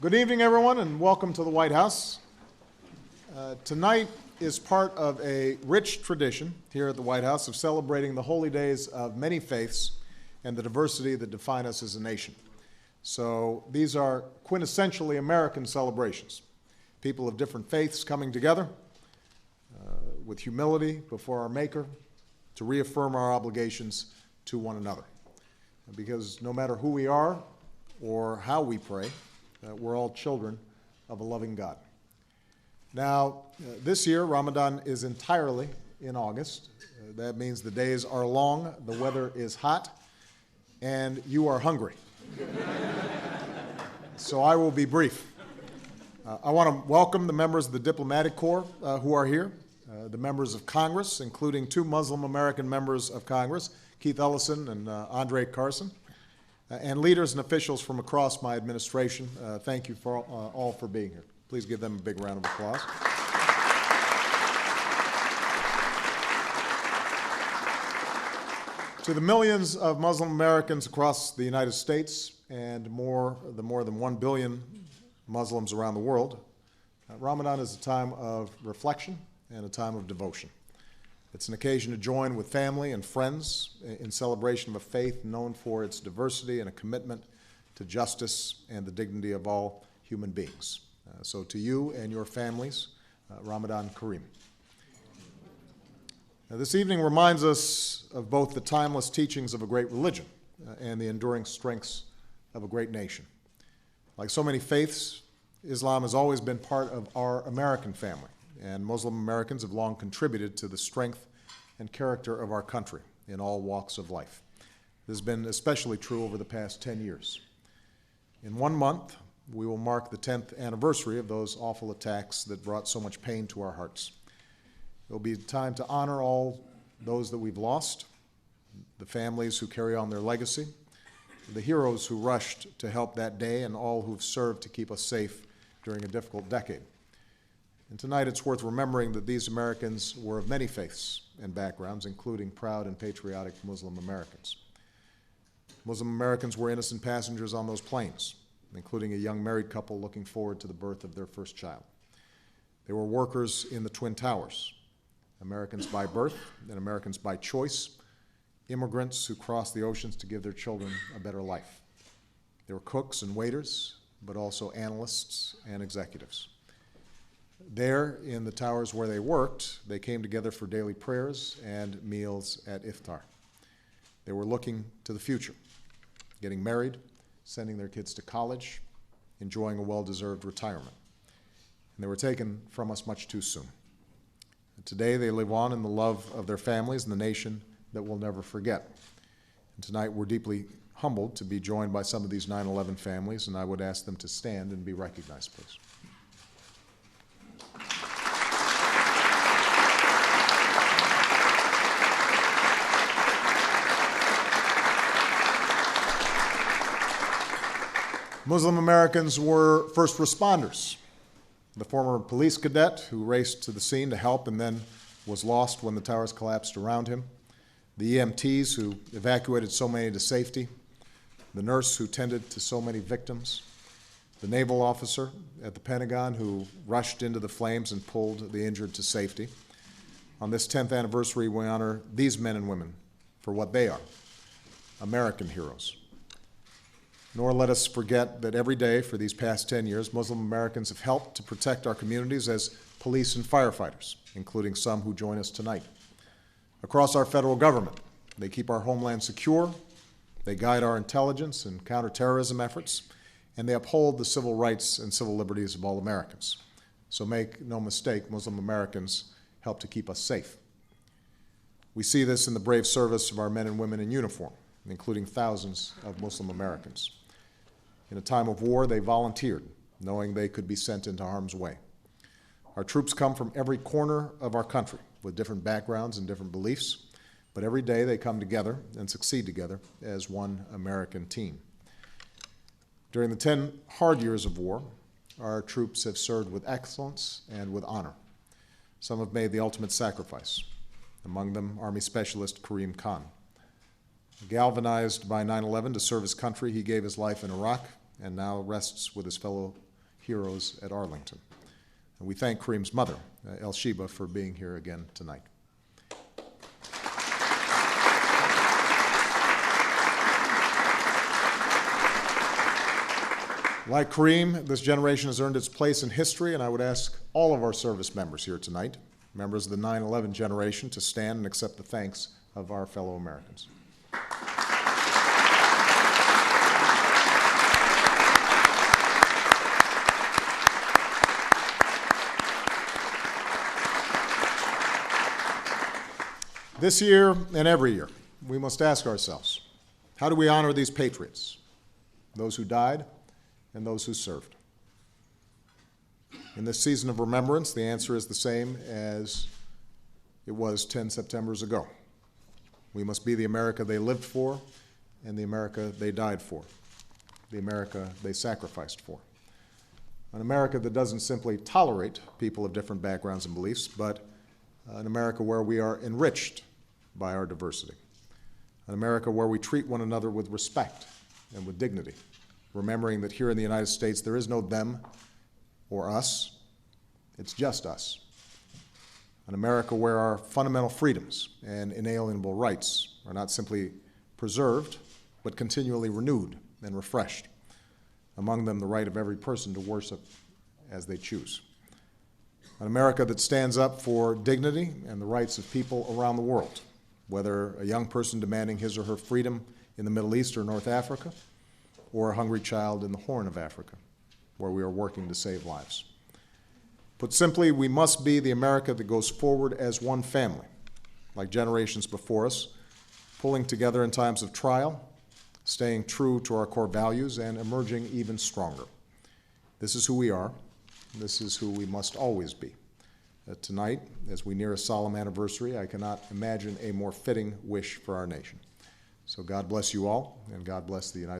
Good evening, everyone, and welcome to the White House. Tonight is part of a rich tradition here at the White House of celebrating the holy days of many faiths and the diversity that define us as a nation. So these are quintessentially American celebrations. People of different faiths coming together with humility before our Maker to reaffirm our obligations to one another. Because no matter who we are or how we pray, we're all children of a loving God. Now, this year, Ramadan is entirely in August. That means the days are long, the weather is hot, and you are hungry. So I will be brief. I want to welcome the members of the Diplomatic Corps who are here, the members of Congress, including two Muslim American members of Congress, Keith Ellison and Andre Carson, and leaders and officials from across my administration. Thank you for all for being here. Please give them a big round of applause. To the millions of Muslim Americans across the United States and the more than 1 billion Muslims around the world, Ramadan is a time of reflection and a time of devotion. It's an occasion to join with family and friends in celebration of a faith known for its diversity and a commitment to justice and the dignity of all human beings. So to you and your families, Ramadan Kareem. Now, this evening reminds us of both the timeless teachings of a great religion and the enduring strengths of a great nation. Like so many faiths, Islam has always been part of our American family, and Muslim Americans have long contributed to the strength and character of our country in all walks of life. This has been especially true over the past 10 years. In 1 month, we will mark the 10th anniversary of those awful attacks that brought so much pain to our hearts. It will be time to honor all those that we've lost, the families who carry on their legacy, the heroes who rushed to help that day, and all who've served to keep us safe during a difficult decade. And tonight it's worth remembering that these Americans were of many faiths and backgrounds, including proud and patriotic Muslim Americans. Muslim Americans were innocent passengers on those planes, including a young married couple looking forward to the birth of their first child. They were workers in the Twin Towers, Americans by birth and Americans by choice, immigrants who crossed the oceans to give their children a better life. They were cooks and waiters, but also analysts and executives. There, in the towers where they worked, they came together for daily prayers and meals at iftar. They were looking to the future, getting married, sending their kids to college, enjoying a well-deserved retirement. And they were taken from us much too soon. And today, they live on in the love of their families and the nation that we'll never forget. And tonight, we're deeply humbled to be joined by some of these 9/11 families, and I would ask them to stand and be recognized, please. Muslim Americans were first responders. The former police cadet who raced to the scene to help and then was lost when the towers collapsed around him, the EMTs who evacuated so many to safety, the nurse who tended to so many victims, the naval officer at the Pentagon who rushed into the flames and pulled the injured to safety. On this 10th anniversary, we honor these men and women for what they are, American heroes. Nor let us forget that every day for these past 10 years, Muslim Americans have helped to protect our communities as police and firefighters, including some who join us tonight. Across our federal government, they keep our homeland secure, they guide our intelligence and counterterrorism efforts, and they uphold the civil rights and civil liberties of all Americans. So make no mistake, Muslim Americans help to keep us safe. We see this in the brave service of our men and women in uniform, including thousands of Muslim Americans. In a time of war, they volunteered, knowing they could be sent into harm's way. Our troops come from every corner of our country with different backgrounds and different beliefs, but every day they come together and succeed together as one American team. During the 10 hard years of war, our troops have served with excellence and with honor. Some have made the ultimate sacrifice, among them Army Specialist Kareem Khan. Galvanized by 9/11 to serve his country, he gave his life in Iraq and now rests with his fellow heroes at Arlington. And we thank Kareem's mother, El-Sheba, for being here again tonight. Like Kareem, this generation has earned its place in history, and I would ask all of our service members here tonight, members of the 9/11 generation, to stand and accept the thanks of our fellow Americans. This year and every year, we must ask ourselves, how do we honor these patriots, those who died and those who served? In this season of remembrance, the answer is the same as it was 10 Septembers ago. We must be the America they lived for and the America they died for, the America they sacrificed for. An America that doesn't simply tolerate people of different backgrounds and beliefs, but an America where we are enriched by our diversity. An America where we treat one another with respect and with dignity, remembering that here in the United States there is no them or us, it's just us. An America where our fundamental freedoms and inalienable rights are not simply preserved, but continually renewed and refreshed. Among them, the right of every person to worship as they choose. An America that stands up for dignity and the rights of people around the world, whether a young person demanding his or her freedom in the Middle East or North Africa, or a hungry child in the Horn of Africa, where we are working to save lives. Put simply, we must be the America that goes forward as one family, like generations before us, pulling together in times of trial, staying true to our core values, and emerging even stronger. This is who we are. This is who we must always be. Tonight, as we near a solemn anniversary, I cannot imagine a more fitting wish for our nation. So God bless you all, and God bless the United States.